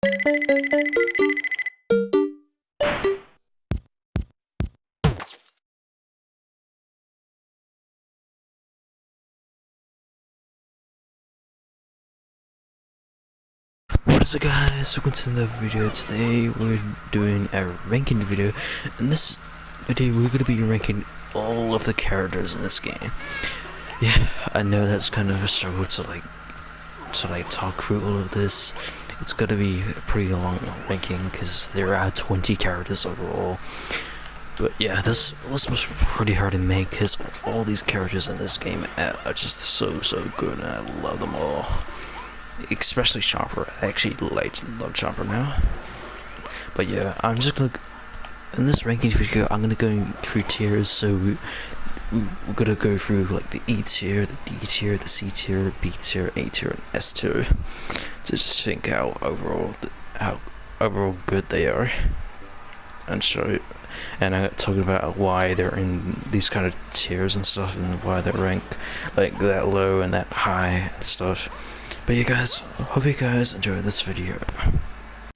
What is up guys, welcome to another video. Today we're doing a ranking video. In this video we're going to be ranking all of the characters in this game. Yeah, I know that's kind of a struggle to talk through all of this. It's going to be a pretty long ranking because there are 20 characters overall. But yeah, this list was pretty hard to make because all these characters in this game are just so good and I love them all. Especially Chopper. I actually love Chopper now. But yeah, I'm just gonna, in this ranking video, I'm gonna go through tiers. So we're gonna go through like the E tier, the D tier, the C tier, B tier, A tier, and S tier, to just think how overall good they are, and talking about why they're in these kind of tiers and stuff, and why they rank like that low and that high and stuff. But you guys, hope you guys enjoyed this video.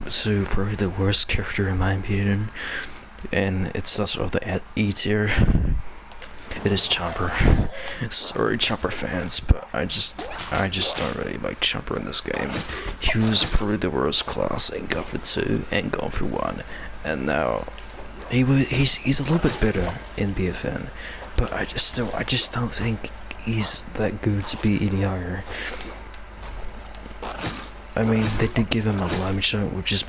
So probably the worst character in my opinion, and it's also of the E tier. It is Chopper. Sorry, Chopper fans, but I just don't really like Chopper in this game. He was probably the worst class in Godfrey 2 and Godfrey 1, and now he's a little bit better in BFN, but I just don't think he's that good to be any higher. I mean, they did give him a lime shot, which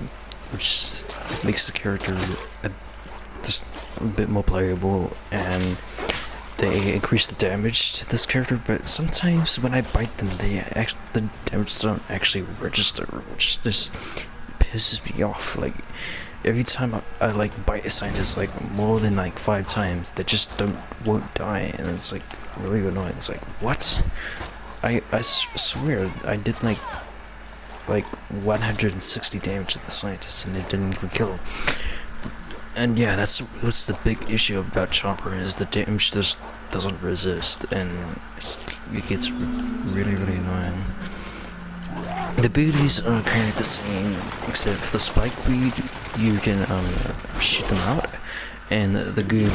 makes the character just a bit more playable, and they increase the damage to this character. But sometimes when I bite them, the damage don't actually register, which just pisses me off. Like every time I like bite a scientist like more than like 5 times, they just won't die, and it's like really annoying. It's like, what? I swear I did like 160 damage to the scientist and it didn't even kill him. And yeah, that's the big issue about Chopper, is the damage just doesn't resist, and it gets really annoying. The abilities are kind of the same, except for the spike bead, you can shoot them out, and the good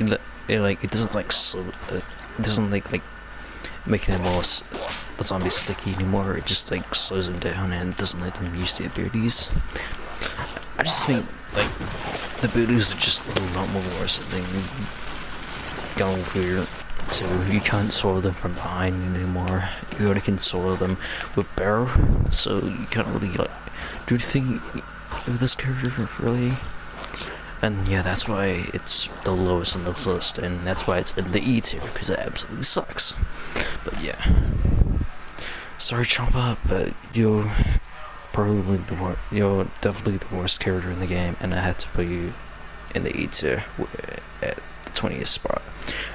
it doesn't like it doesn't like making them more the zombies sticky anymore. It just like slows them down and doesn't let them use the abilities. I just think like the abilities are just a lot more worse than going through. So you can't swallow them from behind anymore. You only can swallow them with barrel, so you can't really like do anything with this character really. And yeah, that's why it's the lowest on this list, and that's why it's in the E tier, because it absolutely sucks. But yeah, sorry Chopper, but you're definitely the worst character in the game, and I had to put you in the E tier at the 20th spot.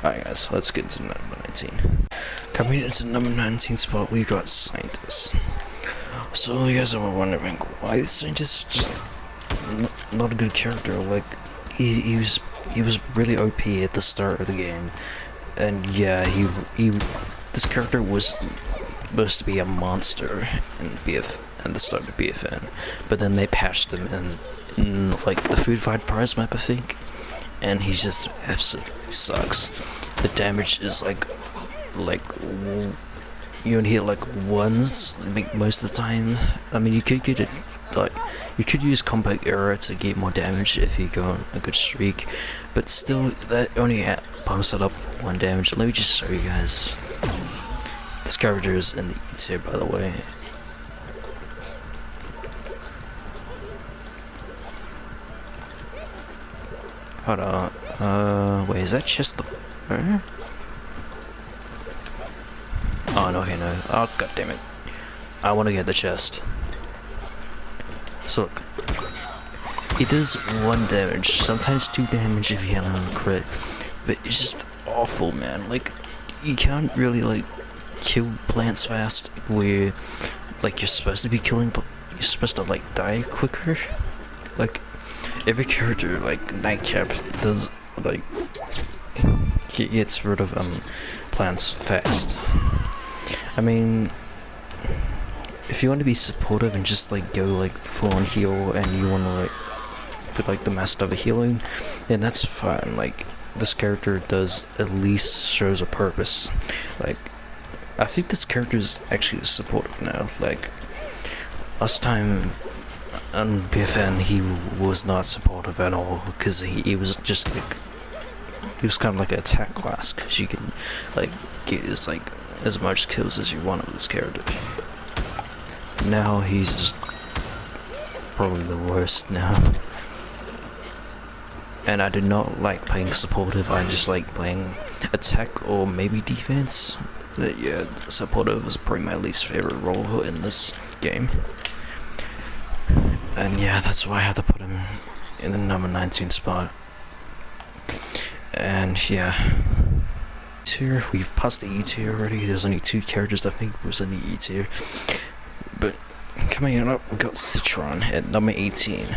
Alright guys, let's get into number 19. Coming into number 19 spot, we got Scientist. So you guys are wondering, why is Scientist just not a good character? Like he was really OP at the start of the game, and yeah, this character was supposed to be a monster in the start of BFN, but then they patched him in like the food fight prize map, I think, and he just absolutely sucks. The damage is like you only hit like once most of the time. I mean, you could get it like you could use combat error to get more damage if you go on a good streak, but still that only pumps it up 1 damage. Let me just show you guys. This character is in the E tier, by the way. Hold on. Wait, is that chest the Oh no, okay, no. Oh god damn it. I wanna get the chest. So look. It does 1 damage, sometimes 2 damage if you hit on a crit. But it's just awful, man. Like, you can't really like kill plants fast where like you're supposed to be killing, but you're supposed to like die quicker. Like every character like Nightcap does like he gets rid of plants fast. I mean, if you want to be supportive and just like go like full on heal, and you want to like put like the master of healing, then that's fine. Like this character does at least shows a purpose. Like I think this character is actually supportive now. Like last time on BFN he was not supportive at all, because he was just like, he was kind of like an attack class, because you can like get as much kills as you want with this character. Now he's just probably the worst now. And I do not like playing supportive, I just like playing attack or maybe defense. But yeah, supportive is probably my least favorite role in this game. And yeah, that's why I have to put him in the number 19 spot. And yeah, tier, we've passed the E tier already. There's only 2 characters I think was in the E tier. But coming up, we got CITRON at number 18.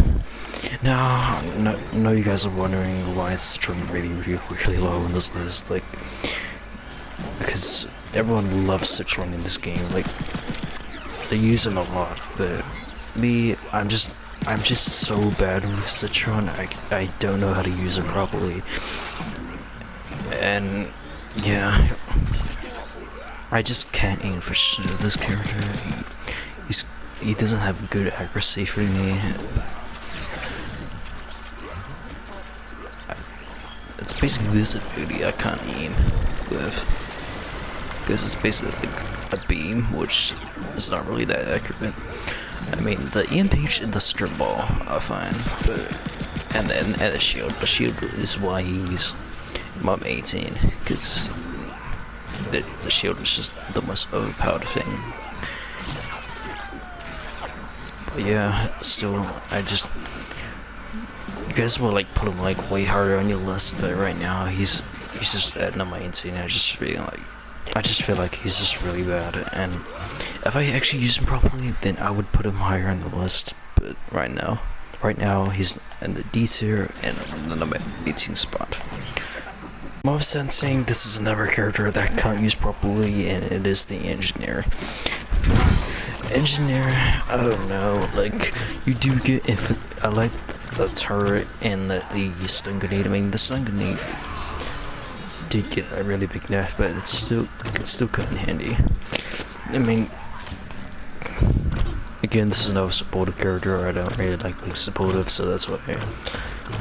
Now, I know you guys are wondering why is CITRON really low on this list. Like, because everyone loves CITRON in this game. Like, they use him a lot. But me, I'm just so bad with CITRON. I don't know how to use it properly. And yeah, I just can't aim for shit with this character. He doesn't have good accuracy for me. It's basically this ability I can't aim with, because it's basically like a beam, which is not really that accurate. I mean, the EMPH and the strip ball are fine, but and the shield. The shield is why he's mom 18, because the shield is just the most overpowered thing. But yeah, still, you guys will like put him like way harder on your list, but right now he's just at number 18. I just feel like he's just really bad, and if I actually use him properly, then I would put him higher on the list. But right now he's in the D tier and the number 18 spot. Most sensing, this is another character that I can't use properly, and it is the engineer. Engineer, I don't know, like, you do get, I like the turret and the stun grenade. I mean, the stun grenade did get a really big nerf, but it's still kind of handy. I mean, again, this is no supportive character. I don't really like being supportive, so that's why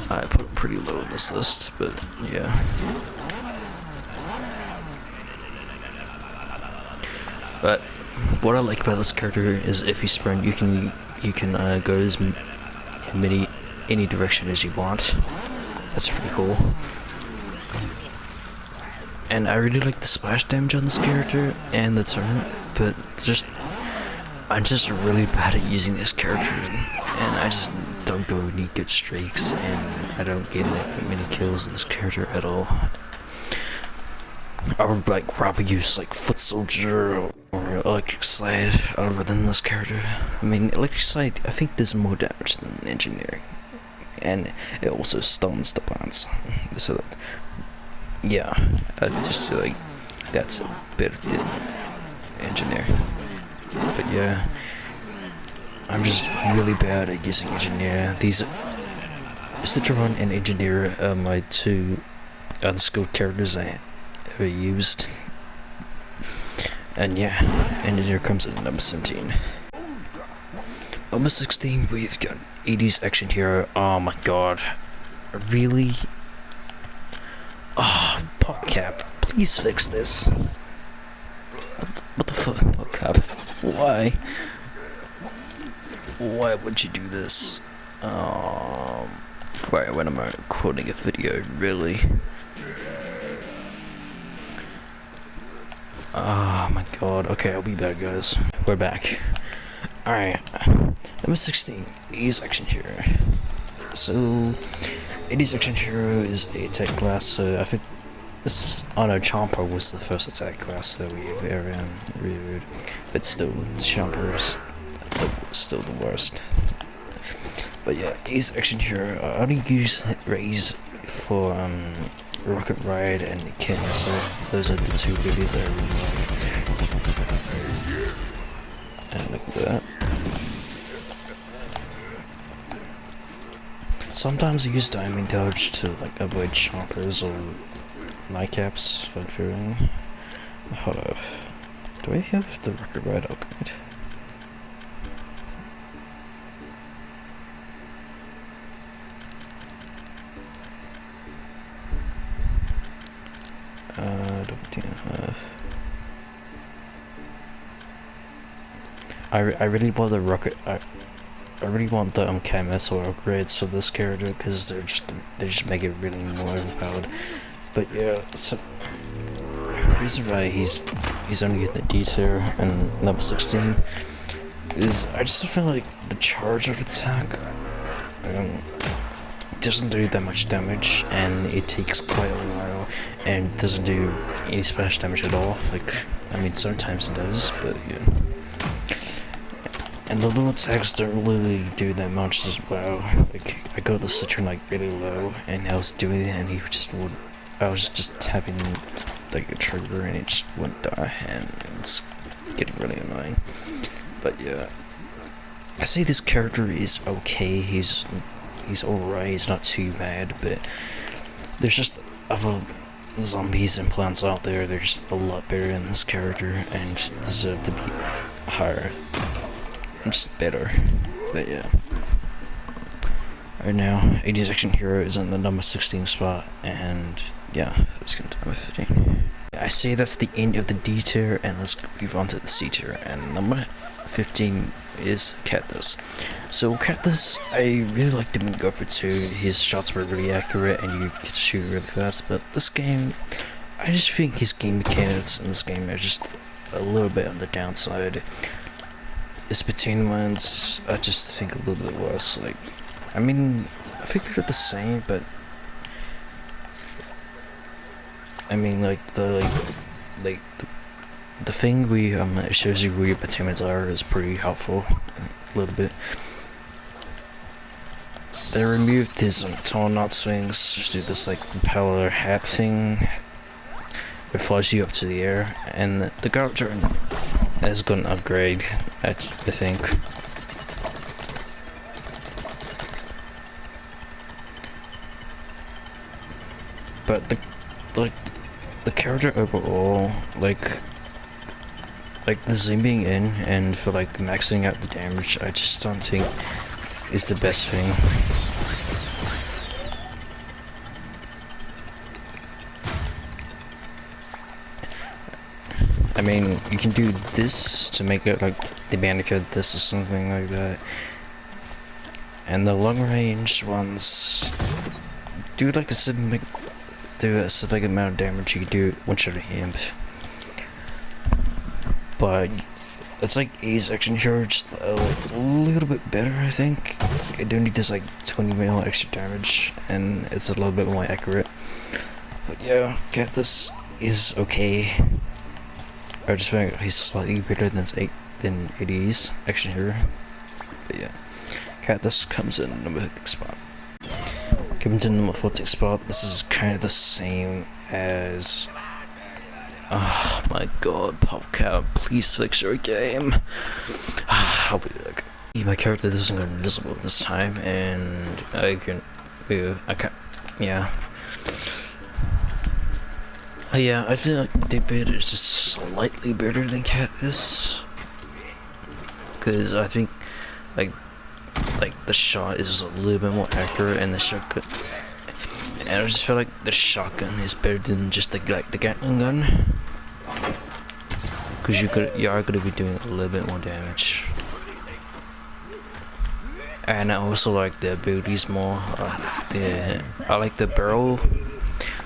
I put him pretty low on this list. But yeah. But what I like about this character is if you sprint, you can go as any direction as you want. That's pretty cool. And I really like the splash damage on this character and the turret, but I'm just really bad at using this character, and I just don't go any good streaks, and I don't get that many kills with this character at all. I would like rather use like Foot Soldier or Electric Slide other than this character. I mean, Electric Slide, I think does more damage than Engineer, and it also stuns the bots. So yeah, I just feel like that's a better than Engineer. But yeah, I'm just really bad at using Engineer. These CITRON and Engineer are my 2 unskilled characters I ever used. And yeah, Engineer comes in number 17. Number 16, we've got 80s action hero. Oh my god, really? Oh, PopCap, please fix this. What the fuck, PopCap? Why? Why would you do this? Right when I'm recording a video, really? Oh my god. Okay, I'll be back, guys. We're back. Alright. Number 16, 80s action hero. So, 80s action hero is a attack class, so I think this, oh no, Chomper was the first attack class that we ever reviewed, but still, Chomper is still the worst. But yeah, 80s action hero, I only use Raise for Rocket Ride and Econ, so those are the 2 videos I really like. And look at Sometimes I use diamond dodge to like avoid chompers or nightcaps when fearing. Hold up. Do I have the record right? Oh, good. I really want the rocket. I really want the KMS or upgrades for this character because they just make it really more overpowered. But yeah, so the reason why he's only getting the D tier and level 16 is I just feel like the charge of attack doesn't do that much damage, and it takes quite a while, and doesn't do any splash damage at all. Like, I mean, sometimes it does, but yeah. And the little attacks don't really do that much as well. Like, I got the CITRON like really low, and I was doing it, and I was just tapping like a trigger, and it just wouldn't die, and it's getting really annoying. But yeah, I say this character is okay. He's alright. He's not too bad, but there's just other zombies and plants out there. They're just a lot better than this character, and just deserve to be higher. Just better. But yeah. Right now, 80 Action Hero is in the number 16 spot, and yeah, let's get into number 15. I say that's the end of the D tier, and let's move on to the C tier. And number 15 is Cactus. So Cactus, I really liked him in Gopher 2. His shots were really accurate, and you get to shoot really fast. But this game, I just think his game mechanics in this game are just a little bit on the downside. His potato ones, I just think a little bit worse. Like, I mean, I think they're the same, but I mean, like the thing it shows you where your potatoes are is pretty helpful, a little bit. They removed his tall knot swings to do this like propeller hat thing. It flies you up to the air, and the Guardian has got an upgrade, I think. But the character overall, like the zooming in and for like maxing out the damage, I just don't think is the best thing. I mean, you can do this to make it like the benefit this or something like that. And the long range ones do like a specific amount of damage you can do once you're amped. But it's like A's action here, just a little bit better, I think. I do need this like 20 mil extra damage, and it's a little bit more accurate. But yeah, Cactus is okay. I just think he's slightly better than 80's action hero. But yeah, Cactus comes in number 6 spot. Coming to number 14 spot, this is kind of the same as... Oh my god, PopCap, please fix your game. I'll be back. My character doesn't go invisible this time, and I can't, yeah. Yeah, I feel like David is just slightly better than Cactus, because I think like the shot is a little bit more accurate, and the shotgun, and I just feel like the shotgun is better than just the Gatling gun, because you are gonna be doing a little bit more damage. And I also like the abilities more. I like the barrel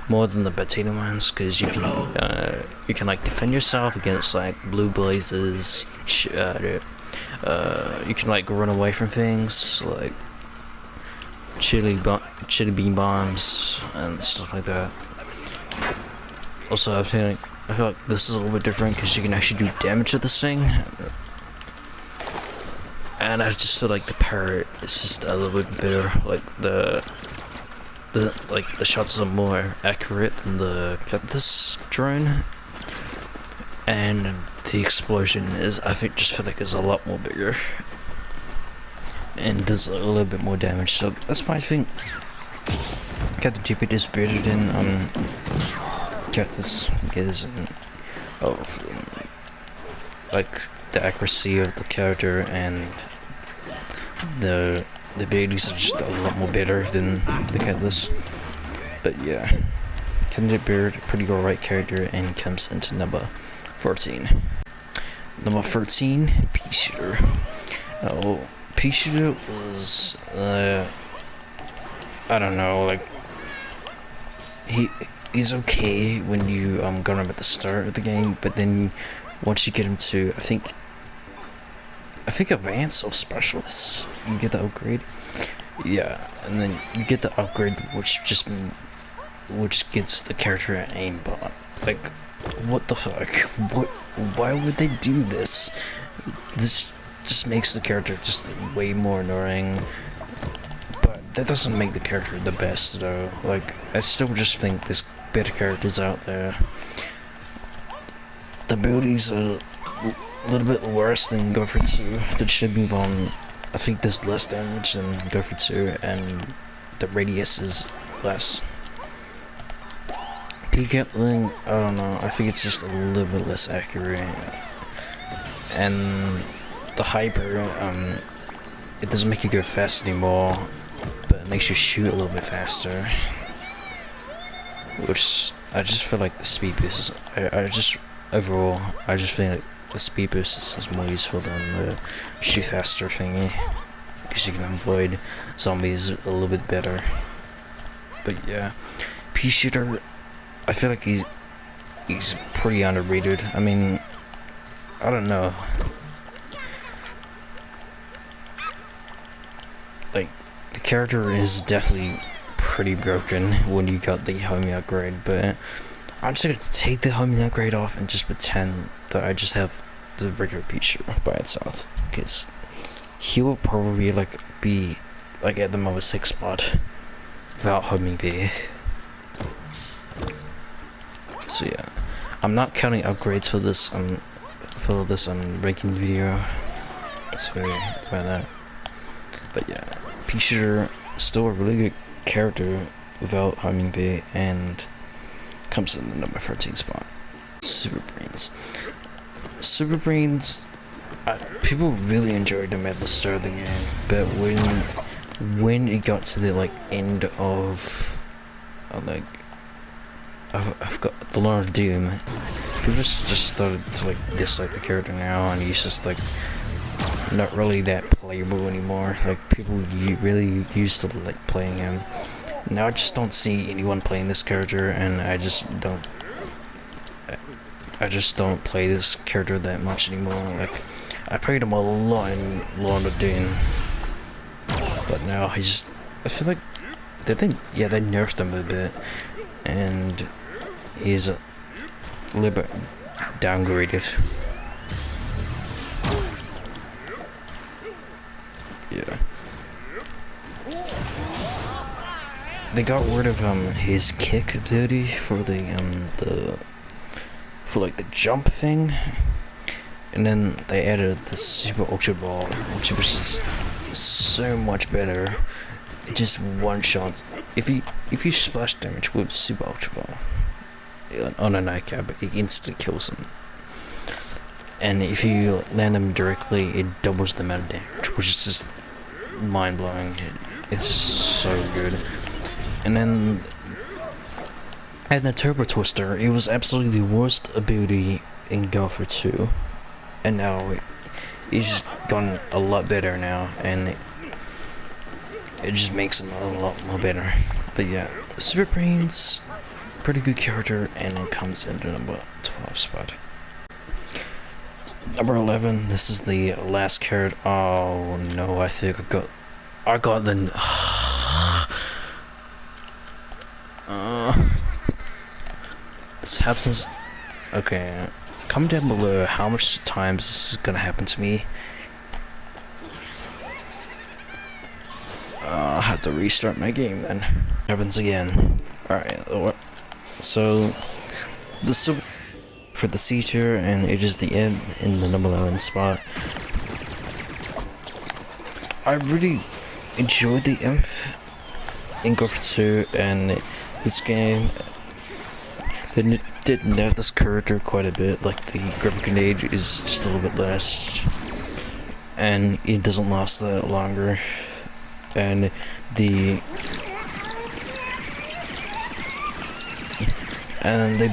more than the potato ones, because you can like defend yourself against like blue blazes. You can like run away from things like chili bean bombs and stuff like that. Also, I feel like this is a little bit different because you can actually do damage to this thing. And I just feel like the parrot is just a little bit better. Like the shots are more accurate than the Cactus drone, and the explosion is, I think, just feel like is a lot more bigger. and does a little bit more damage. So that's why I think Captain GP is better than Cactus is of like the accuracy of the character, and the abilities are just a lot more better than the Cactus. But yeah, Candidate Beard, pretty alright character, and comes into number 14. Number 13, Peashooter. Oh, Peashooter was I don't know, like he's okay when you got him at the start of the game, but then once you get him to I think advanced or specialist, you get the upgrade. Yeah, and then you get the upgrade, which gets the character an aimbot. Like, what the fuck? Why would they do this? This just makes the character just way more annoying. But that doesn't make the character the best though. Like, I still just think there's better characters out there. The abilities are a little bit worse than Gopher 2. That should be on. I think there's less damage than Gopher 2, and the radius is less. P-Gatling, I don't know, I think it's just a little bit less accurate. And the Hyper, it doesn't make you go fast anymore, but it makes you shoot a little bit faster. Which, I just feel like the speed boost is, overall, I just feel like the speed boost is more useful than the shoot faster thingy, because you can avoid zombies a little bit better. But yeah, Peashooter, I feel like he's pretty underrated. I mean, I don't know. Like, the character is definitely pretty broken when you got the homie upgrade, but I'm just gonna take the homie upgrade off and just pretend that I just have the regular Peashooter by itself, because he will probably be at the number 6 spot without homie B. So yeah, I'm not counting upgrades for this ranking video. Sorry about that. But yeah, Peashooter still a really good character without homie B, and comes in the number 13 spot. Super Brainz. Super Brainz, people really enjoyed them at the start of the game, but when it got to the end of I've got the Lord of Doom, people just started to dislike the character now, and he's just not really that playable anymore. People really used to playing him. Now I just don't see anyone playing this character, and I just don't play this character that much anymore. I played him a lot in Lord of Doom, but now I feel like they nerfed him a bit, and he's a little bit downgraded. Yeah. They got rid of his kick ability for the jump thing, and then they added the Super Ultra Ball, which was just so much better. It just one shot. If you splash damage with Super Ultra Ball on a nightcap, it instantly kills him. And if you land him directly, it doubles the amount of damage, which is just mind blowing. It's just so good. And then and the Turbo Twister, it was absolutely the worst ability in Gopher 2, and now it's gone a lot better now, and it just makes him a lot more better. But yeah, Super Brainz, pretty good character, and it comes into number 12 spot. Number 11, this is the last character. Oh no, I think I got the this happens. Okay, comment down below how much times this is gonna happen to me. I'll have to restart my game then. Happens again. Alright, so the super for the C tier, and it is the end in the number 11 spot. I really enjoyed the imp in Godfrey 2, and this game did nerf this character quite a bit. Like the grab grenade is just a little bit less, and it doesn't last that longer, and they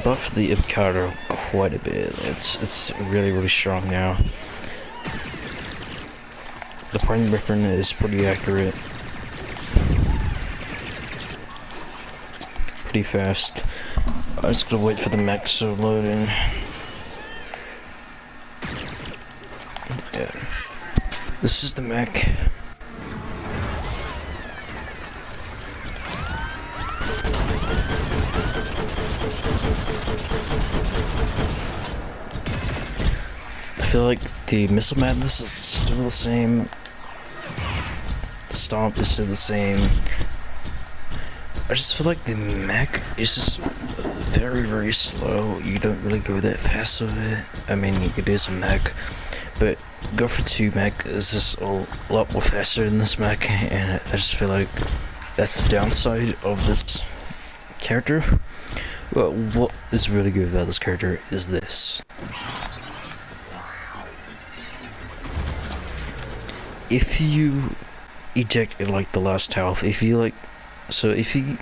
buffed the imp counter quite a bit. It's really strong now. The prime weapon is pretty accurate, pretty fast. I'm just gonna wait for the mech to load in. Yeah, this is the mech. I feel like the Missile Madness is still the same. The Stomp is still the same. I just feel like the mech is just very slow. You don't really go that fast with it. I mean, it is a mech, but Godfrey 2 mech is just a lot more faster than this mech, and I just feel like that's the downside of this character. Well, what is really good about this character is this. If you eject in like the last health, if you like, so if you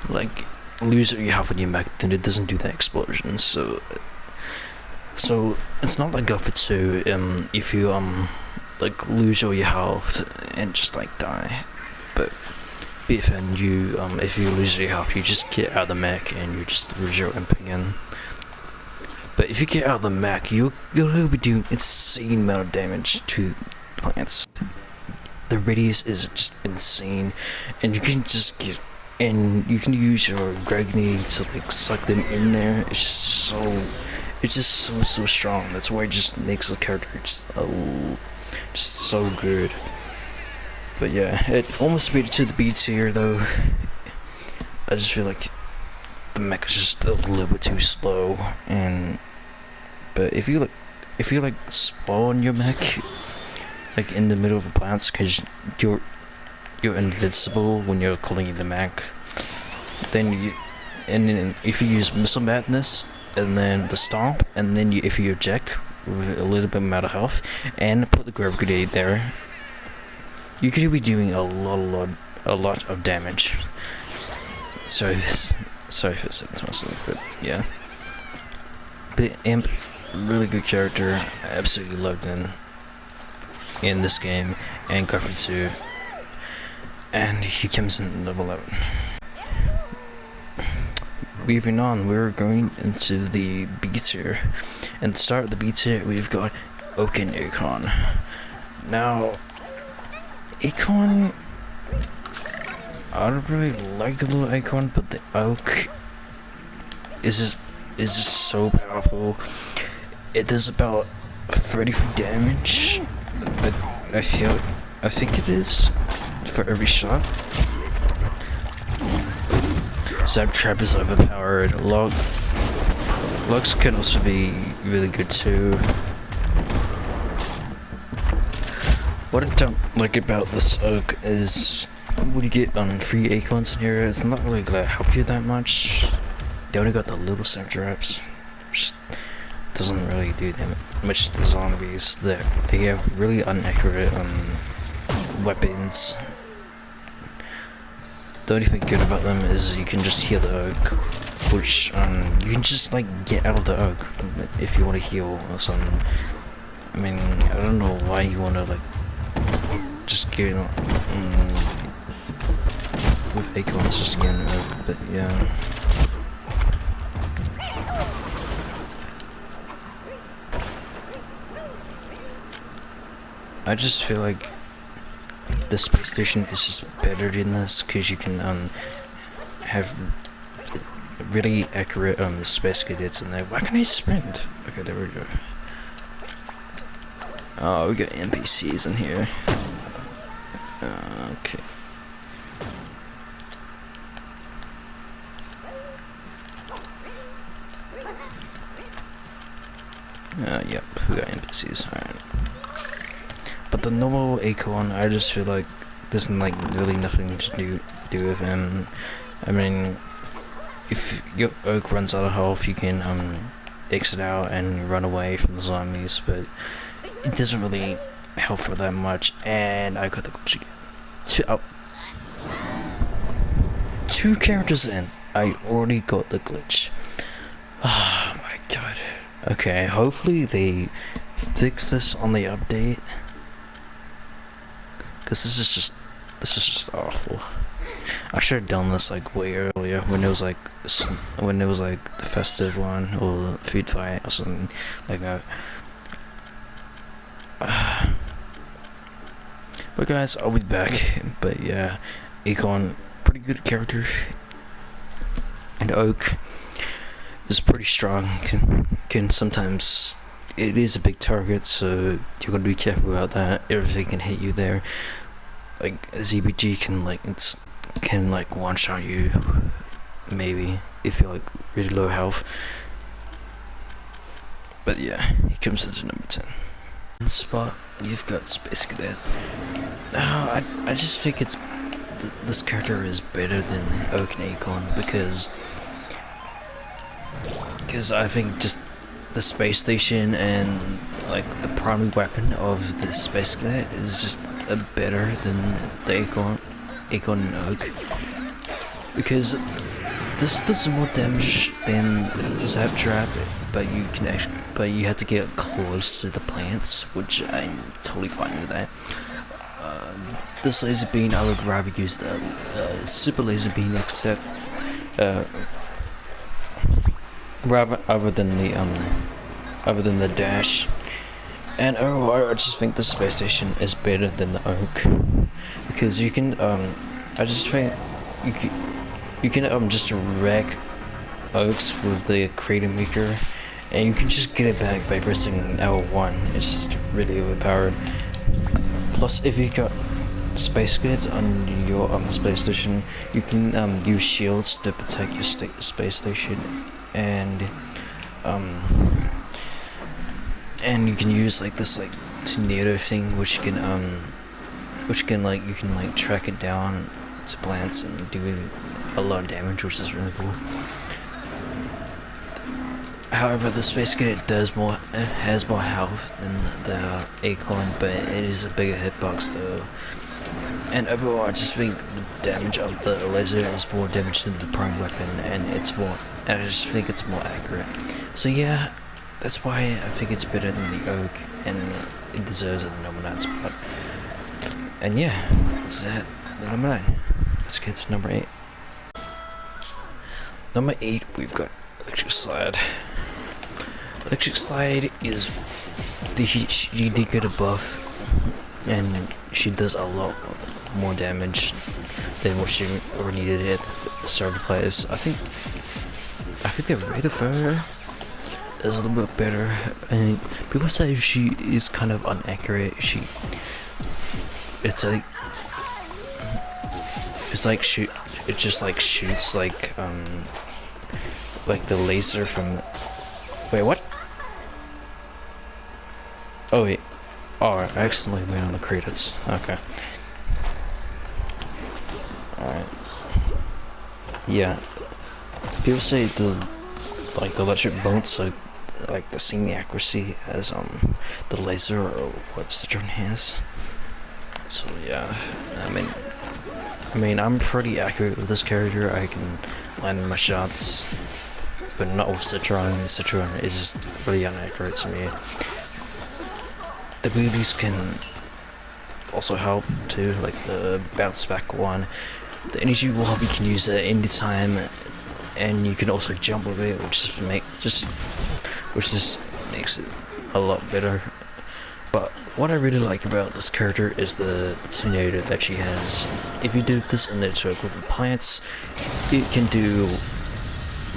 like lose your health in your mech, then it doesn't do that explosion. So it's not like Godfrey 2. If you like lose all your health and just like die, but BFN, you if you lose your health, you just get out of the mech and you just resort imp again. But if you get out of the mech, you'll be doing insane amount of damage to plants. The radius is just insane, and you can just get, and you can use your grenade to like suck them in there. It's just so strong. That's why it just makes the character just so good. But yeah, it almost made it to the B tier though. I just feel like the mech is just a little bit too slow, but if you spawn your mech like in the middle of the plants, because you're invincible when you're calling the mech, then if you use Missile Madness and then the Stomp, and then if you eject with a little bit amount of health and put the grab grenade there, you could be doing a lot of damage. Sorry for saying to myself, but yeah. But Imp, really good character. I absolutely loved him in this game and Godfrey 2, and he comes in level 11. Moving on, we're going into the B tier, and to start the B tier, we've got Oak and Econ. Now, Econ, I don't really like the little Econ, but the Oak is just so powerful. It does about 34 damage. I think it is for every shot. Zap Trap is overpowered. Logs can also be really good too. What I don't like about this Oak is when you get on free Econs in here, it's not really gonna help you that much. They only got the little Zap Traps, which doesn't really do that much to the zombies. They have really inaccurate weapons. The only thing good about them is you can just heal the Oak, which you can just like get out of the Oak if you want to heal or something. I mean, I don't know why you want to like just get with Econs just to get an Oak, but yeah. I just feel like the space station is just better than this, because you can have really accurate space cadets in there. Why can't I sprint? Okay, there we go. Oh, we got NPCs in here. Okay. Yep, we got NPCs. Alright. But but the normal Econ, I just feel like there's like really nothing to do with him. I mean, if your Oak runs out of health, you can exit out and run away from the zombies, but it doesn't really help for that much. And I got the glitch again. Two characters in, I already got the glitch. Oh my god. Okay, hopefully they fix this on the update, because this is just awful. I should have done this like way earlier when it was like the festive one or the food fight or something like that. But guys, I'll be back. But yeah, Econ, pretty good character, and Oak is pretty strong. Can sometimes, it is a big target, so you gotta be careful about that. Everything can hit you there. Like ZBG can like one shot you, maybe if you're like really low health. But yeah, he comes into number 10. Sunspot, you've got Space Cadet. No, I just think this character is better than Oak and Econ, because I think just the space station and like the primary weapon of the Space Cadet is just better than the Econ and Oak, because this does more damage than Zap Trap, but you have to get close to the plants, which I'm totally fine with that. This laser beam, I would rather use the super laser beam, except other than the dash. And overall, I just think the space station is better than the Oak, because you can I just think you can just wreck Oaks with the Creator Maker, and you can just get it back by pressing L1. It's just really overpowered. Plus, if you got space cadets on your space station, you can use shields to protect your space station, and you can use like this like tornado thing, which can you can track it down to plants and do a lot of damage, which is really cool. However, the Space Cadet has more health than the Econ, but it is a bigger hitbox though. And overall, I just think the damage of the laser is more damage than the prime weapon, and I just think it's more accurate. So yeah, that's why I think it's better than the Oak, and it deserves a number 9 spot. And yeah, that's it. Number 9. Let's get to number 8. Number 8, we've got Electric Slide. Electric Slide is she did get a buff, and she does a lot more damage than what she already did at the start of the players. I think the rate of her is a little bit better, and people say she is kind of inaccurate. It just like shoots like the laser from. Wait, what? Oh wait. Oh, I accidentally went on the credits. Okay. Alright. Yeah. People say the electric bolts are like the same accuracy as the laser or what CITRON has. So yeah, I mean I'm pretty accurate with this character. I can land my shots, but not with CITRON. CITRON is just really inaccurate to me. The abilities can also help too, like the bounce back one. The energy wall, you can use it anytime, and you can also jump with it, which just makes it a lot better. But what I really like about this character is the tornado that she has. If you do this in the circle with plants, it can do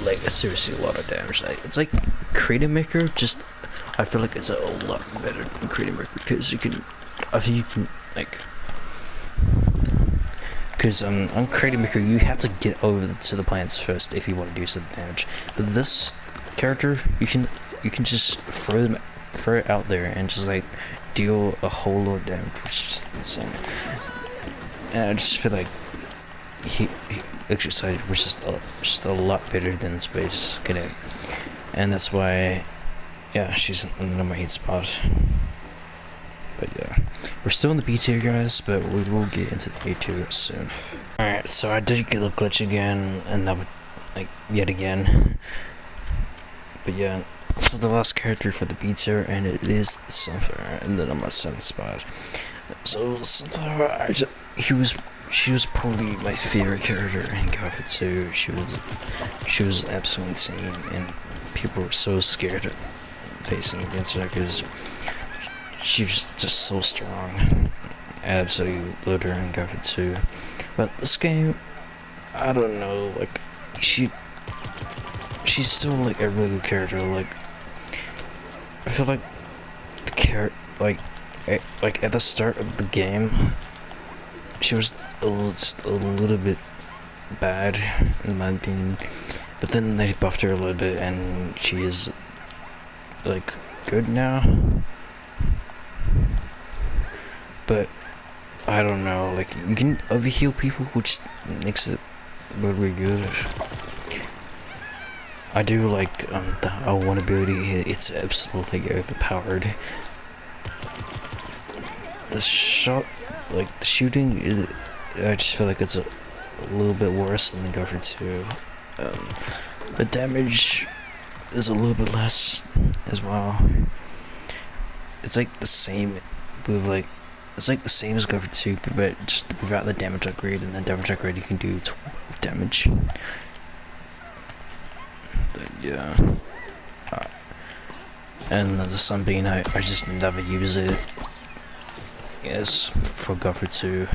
like seriously a lot of damage. It's like Creator Maker, just I feel like it's a lot better than Creator Maker, because on Creator Maker you have to get over to the plants first if you want to do some damage. But this character, you can just throw it out there and just like deal a whole lot of damage, which is just insane. And I just feel like exercise was just a lot better than Space Cadet, and that's why, yeah, she's in my hate spot. But yeah, we're still in the B tier, guys, but we will get into the A tier soon. Alright, so I did get a glitch again, and that would, like, yet again. But yeah, this is the last character for the B tier, and it is Sunflower, and then I'm at 7th spot. So Sunflower, she was probably my favorite character in Cadet 2. She was absolutely insane, and people were so scared of facing against her because she was just so strong. Absolutely loved her in Cadet 2. But this game, I don't know, like, she's still like a really good character. Like, I feel like the like at the start of the game, she was just a little bit bad in my opinion, but then they buffed her a little bit and she is like good now. But I don't know, like, you can overheal people, which makes it really good. I do like the L1 ability. It's absolutely overpowered. The shot, like the shooting, is, I just feel like it's a little bit worse than the Gopher 2. The damage is a little bit less as well. It's like the same with like, it's like the same as Gopher 2, but just without the damage upgrade, and the damage upgrade you can do 12 damage. But yeah. And the Sunbeam, I just never use it. Yes, for Gopher 2.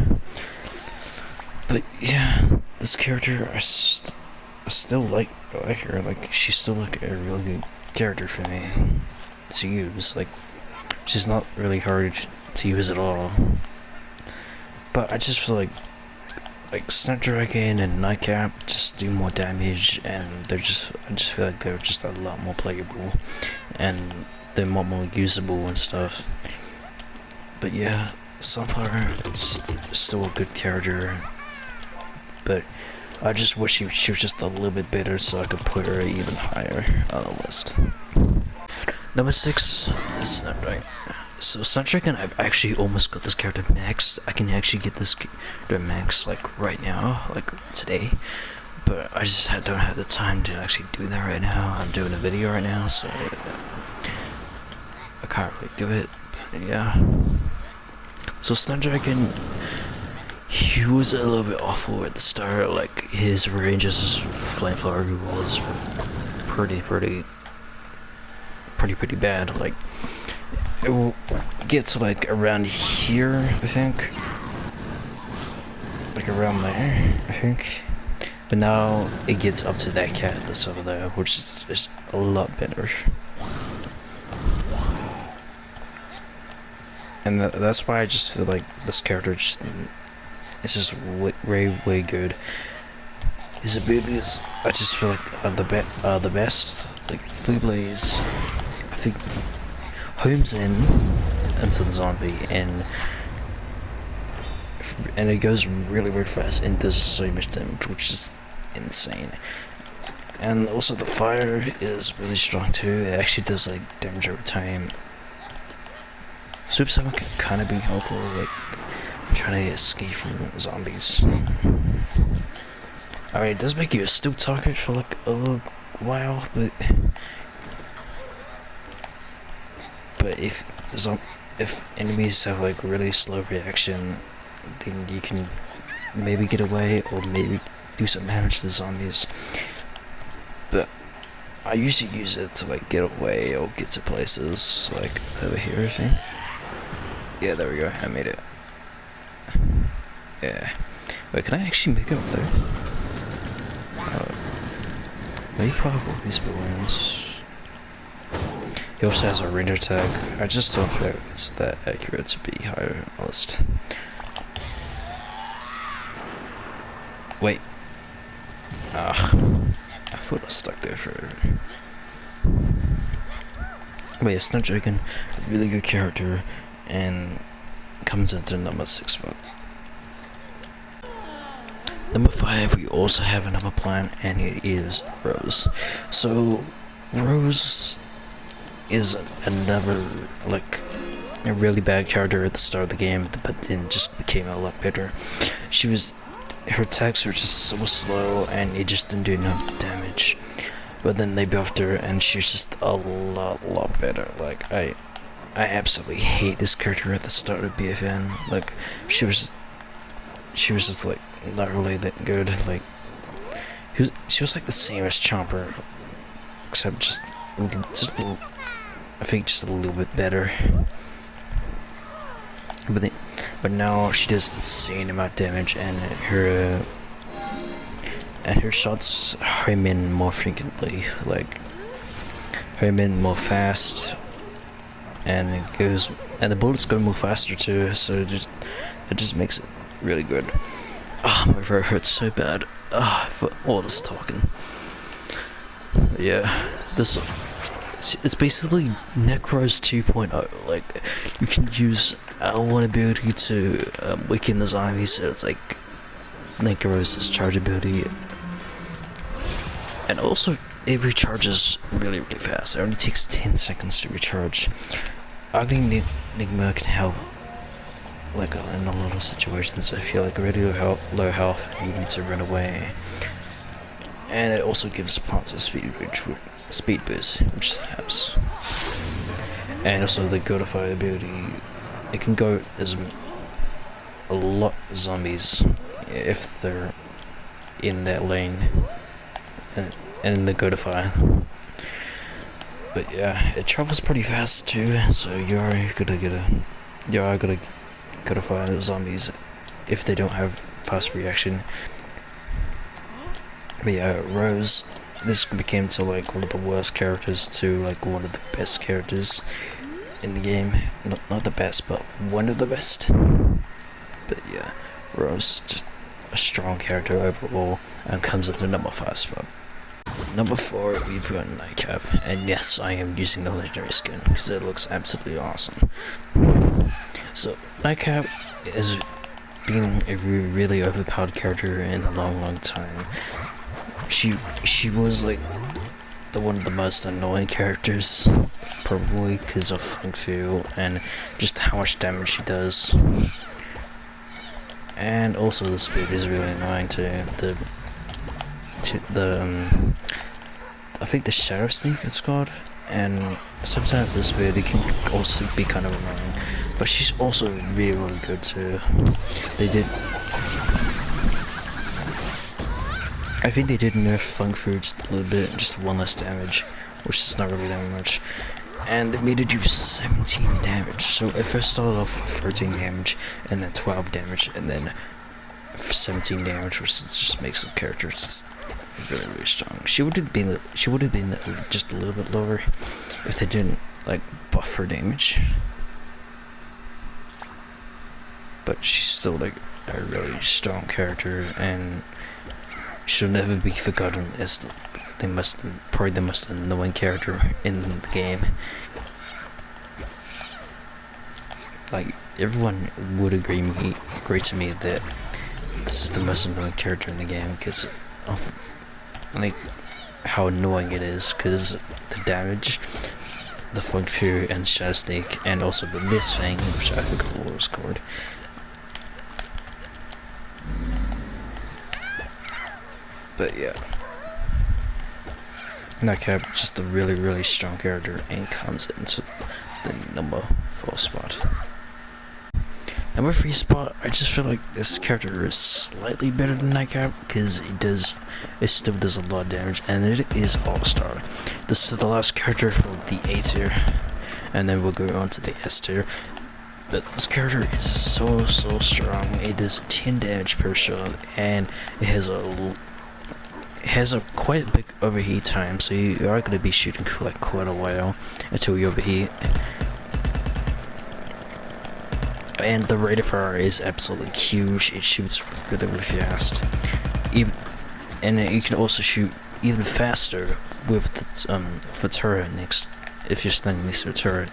But yeah, this character, I still like her. Like, she's still like a really good character for me to use. Like, she's not really hard to use at all. But I just feel like Snapdragon and Nightcap just do more damage, and I just feel like they're just a lot more playable, and they're more usable and stuff. But yeah, Sunflower is still a good character, but I just wish she was just a little bit better so I could put her even higher on the list. Number 6 is Snapdragon. So Snapdragon, I've actually almost got this character maxed. I can actually get this character maxed like right now, like today. But I just don't have the time to actually do that right now. I'm doing a video right now, so I can't really do it. But yeah. So Snapdragon, he was a little bit awful at the start. Like, his range as Flamethrower was pretty bad. Like, it will get to like around here, I think. Like around there, I think. But now it gets up to that cat that's over there, which is a lot better. And that's why I just feel like this character is just way good. His abilities, I just feel like are the best. Like Blue Blaze, I think, homes into the zombie, and it goes really fast and does so much damage, which is insane. And also the fire is really strong too. It actually does like damage over time. Super 7 can kind of be helpful, like trying to escape from zombies. I mean, it does make you a still target for like a little while, but if enemies have like really slow reaction, then you can maybe get away or maybe do some damage to the zombies. But I usually use it to like get away or get to places like over here, I think. Yeah, there we go, I made it. Yeah. Wait, can I actually make it up there? Maybe probably these balloons. He also has a range attack. I just don't think it's that accurate to be higher on the list. Wait. I thought I was stuck there for. But yeah, Snapdragon, really good character, and comes into number 6 spot. Number 5, we also have another plan, and it is Rose. So Rose is another, like, a really bad character at the start of the game, but then just became a lot better. Her attacks were just so slow, and it just didn't do enough damage. But then they buffed her, and she's just a lot better. Like, I absolutely hate this character at the start of BFN. Like, she was just like not really that good. Like, she was like the same as Chomper, except just I think just a little bit better. But now she does insane amount of damage, and her shots home in more frequently, like home in more fast, and the bullets go more faster too. So it just makes it really good. Ah, my throat hurts so bad. For all this talking. Yeah, it's basically Necros 2.0. Like, you can use L1 ability to weaken the zombies, so it's like Necros' charge ability. And also, it recharges really fast. It only takes 10 seconds to recharge. Ugly Enigma can help, like, in a lot of situations. If you're like already low health and you need to run away. And it also gives Panzer speed boost, which helps. And also the Godify ability, it can go as a lot of zombies if they're in that lane and the Godify. But yeah, it travels pretty fast too, so you are gonna Godify the zombies if they don't have fast reaction. But yeah, Rose, this became to like one of the worst characters to like one of the best characters in the game. Not the best, but one of the best. But yeah, Rose, just a strong character overall, and comes into number 5 spot. Number 4, we've got Nightcap, and yes, I am using the legendary skin because it looks absolutely awesome. So Nightcap has been a really overpowered character in a long time. She was like one of the most annoying characters, probably because of Funk Fu and just how much damage she does. And also the speed is really annoying too. I think the Shadow Sneak it's called, and sometimes this speed can also be kind of annoying. But she's also really good too. I think they did nerf Funk Fu just a little bit, just 1 less damage, which is not really that much. And they made it do 17 damage. So it first started off with 13 damage, and then 12 damage, and then 17 damage, which just makes the character just really strong. She would have been just a little bit lower if they didn't like buff her damage. But she's still like a really strong character, and she'll never be forgotten as probably the most annoying character in the game. Like, everyone would agree to me that this is the most annoying character in the game because of like how annoying it is, because the damage, the Funk Fu and Shadow Sneak, and also the Miss Fang, which I forgot what was called. But yeah, Nightcap, just a really strong character, and comes into the number 4 spot. Number 3 spot, I just feel like this character is slightly better than Nightcap because it still does a lot of damage, and it is Allstar. This is the last character for the A tier, and then we'll go on to the S tier. But this character is so strong. It does 10 damage per shot, and it has a quite big overheat time, so you are going to be shooting for like quite a while until you overheat. And the rate of fire is absolutely huge. It shoots really fast. And you can also shoot even faster with the turret next, if you're standing next to a turret.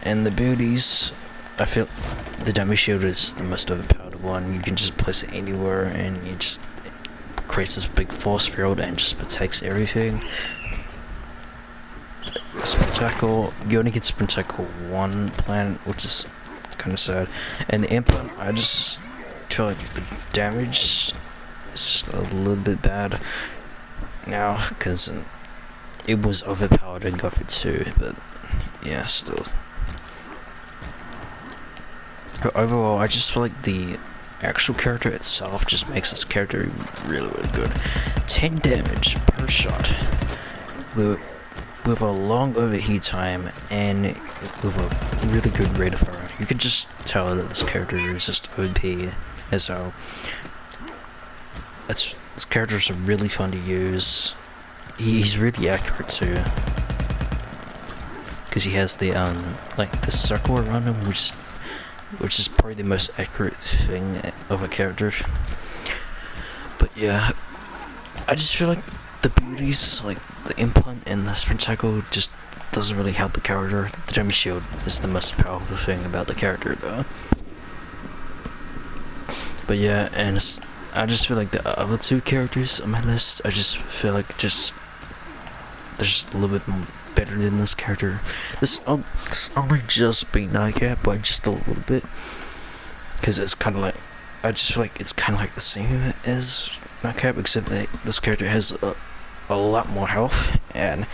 And the abilities, I feel the dummy shield is the most overpowered one. You can just place it anywhere and it just creates this big force field and just protects everything. Sprint tackle, you only get sprint tackle one planet, which is kind of sad. And the input, I just feel like the damage is a little bit bad now because it was overpowered in Gothic 2, but yeah, still. But overall, I just feel like the actual character itself just makes this character really, really good. 10 damage per shot with a long overheat time and with a really good rate of fire. You can just tell that this character is just OP as well. This characters are really fun to use. He's really accurate too, because he has the like the circle around him, which is probably the most accurate thing of a character. But yeah, I just feel like the beauties, like the implant and the sprint cycle, just doesn't really help the character. The dummy shield is the most powerful thing about the character though. But yeah, and I just feel like the other two characters on my list, I just feel like they're just a little bit better than this character. This only just beat Nightcap by just a little bit, because it's kind of like, I just feel like it's kind of like the same as Nightcap, except that this character has a lot more health, and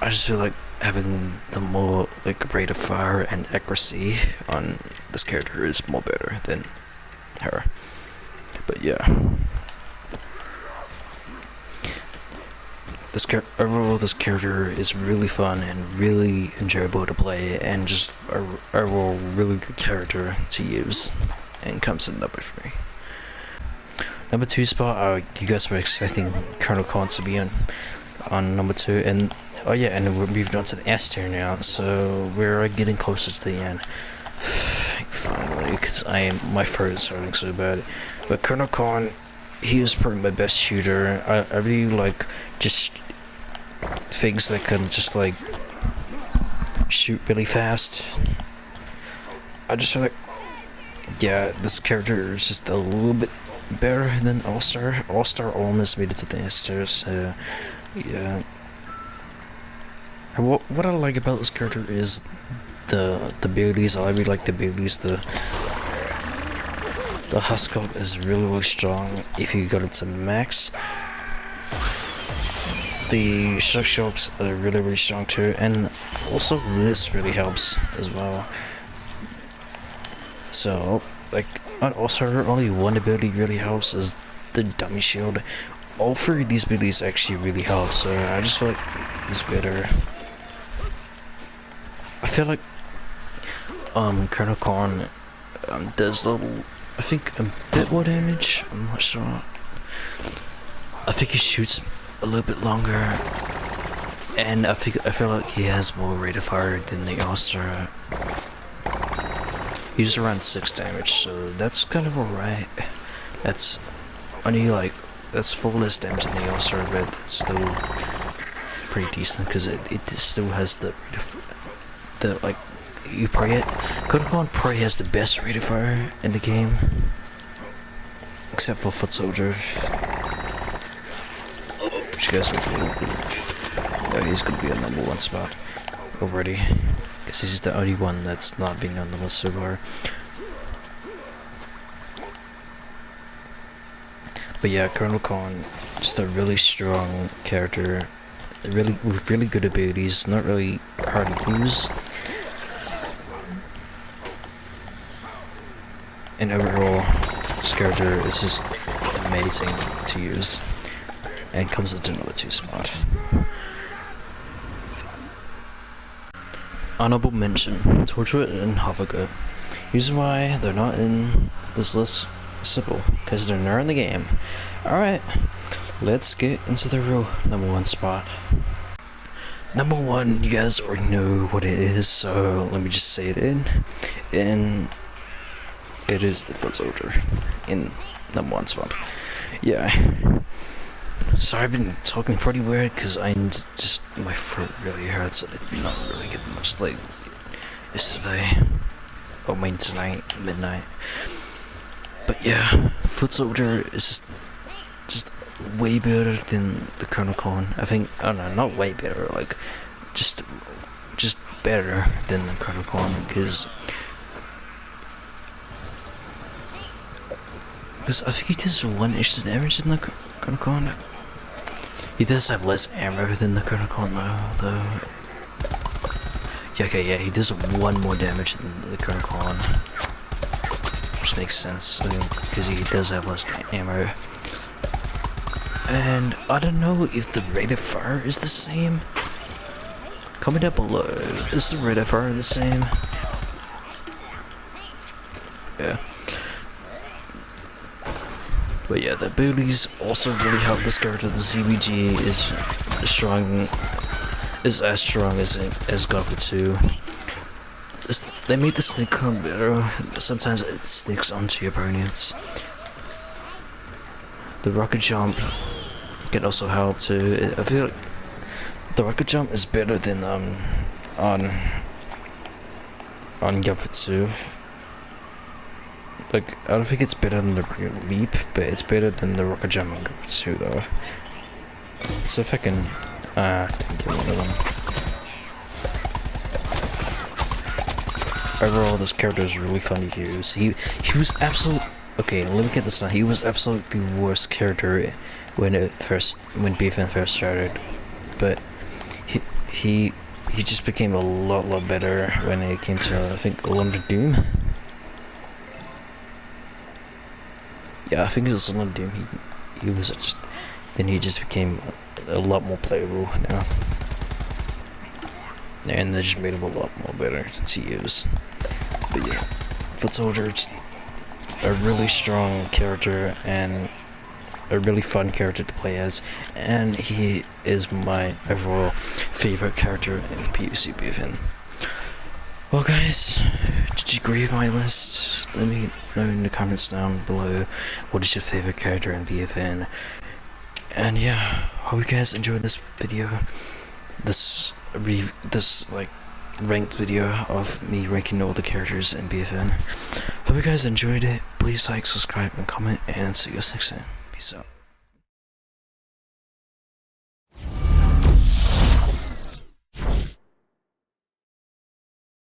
I just feel like having the more like rate of fire and accuracy on this character is more better than her. But yeah, overall this character is really fun and really enjoyable to play, and just overall really good character to use, and comes in number 3. Number 2 spot, you guys were expecting Colonel Khan to be on number 2, and oh yeah, and we're moving on to the S tier now, so we're getting closer to the end. Finally, because my throat is starting so bad. But Colonel Khan, he was probably my best shooter. I really like just things that can just like shoot really fast. I just feel like, yeah, this character is just a little bit better than Allstar. Allstar almost made it to the S tier, so yeah. And what I like about this character is the abilities. I really like the abilities. The Husk Up is really strong if you got it to max. The Shock Shocks are really strong too, and also this really helps as well. So like also only one ability really helps is the dummy shield. All 3 of these abilities actually really help, so I just feel like it's better. I feel like Colonel Khan does I think a bit more damage. I'm not sure. I think he shoots a little bit longer, and I feel like he has more rate of fire than the Allstar. He's around 6 damage, so that's kind of alright. That's only like that's 4 less damage than the Allstar, but it's still pretty decent because it still has the like. You probably Colonel Khan probably has the best rate of fire in the game, except for Foot Soldier, which guys would be. He's gonna be a number 1 spot already, because he's the only one that's not being on the list so far. But yeah, Colonel Khan, just a really strong character, with really good abilities, not really hard to use. And overall, this character is just amazing to use, and comes into number 2 spot. Honorable mention: Torchwood and Hovergoat. Reason why they're not in this list is simple, because they're not in the game. Alright, let's get into the real number 1 spot. Number 1, you guys already know what it is, so let me just say it and it is the Foot Soldier in number 1 spot. Yeah. So I've been talking pretty weird because my throat really hurts. I'm not really getting much sleep. yesterday. I mean tonight, midnight. But yeah, Foot Soldier is just way better than the Colonel Con. I think, I don't know, not way better, like, just better than the Colonel Con, because I think he does 1 extra damage in the Colonel Con. He does have less ammo than the Colonel Con though. Yeah, okay, yeah, he does 1 more damage than the Colonel Con. Which makes sense, because he does have less ammo. And I don't know if the rate of fire is the same. Comment down below, is the rate of fire the same? Yeah. But yeah, the abilities also really help this character. The CBG is as strong as Godfrey 2. They made the sneak come better. Sometimes it sneaks onto your opponents. The rocket jump can also help too. I feel like the rocket jump is better than on Godfrey 2. Like, I don't think it's better than the rocket leap, but it's better than the rocket jump on Godfrey 2 though. So if I can didn't get one of them. Overall, this character is really fun to use. He was okay, let me get this down. He was absolutely the worst character when BFN first started, but he just became a lot better when it came to, I think, London Doom. Yeah, I think it was London Doom. He was he just became a lot more playable now. And they just made him a lot more better to use. But yeah, Foot Soldier, just a really strong character and a really fun character to play as, and he is my overall favorite character in the PvC BFN. Well guys, did you agree with my list? Let me know in the comments down below what is your favorite character in BFN. And yeah, hope you guys enjoyed this video. This like ranked video of me ranking all the characters in BFN. Hope you guys enjoyed it. Please like, subscribe, and comment, and see you guys next time. Peace out.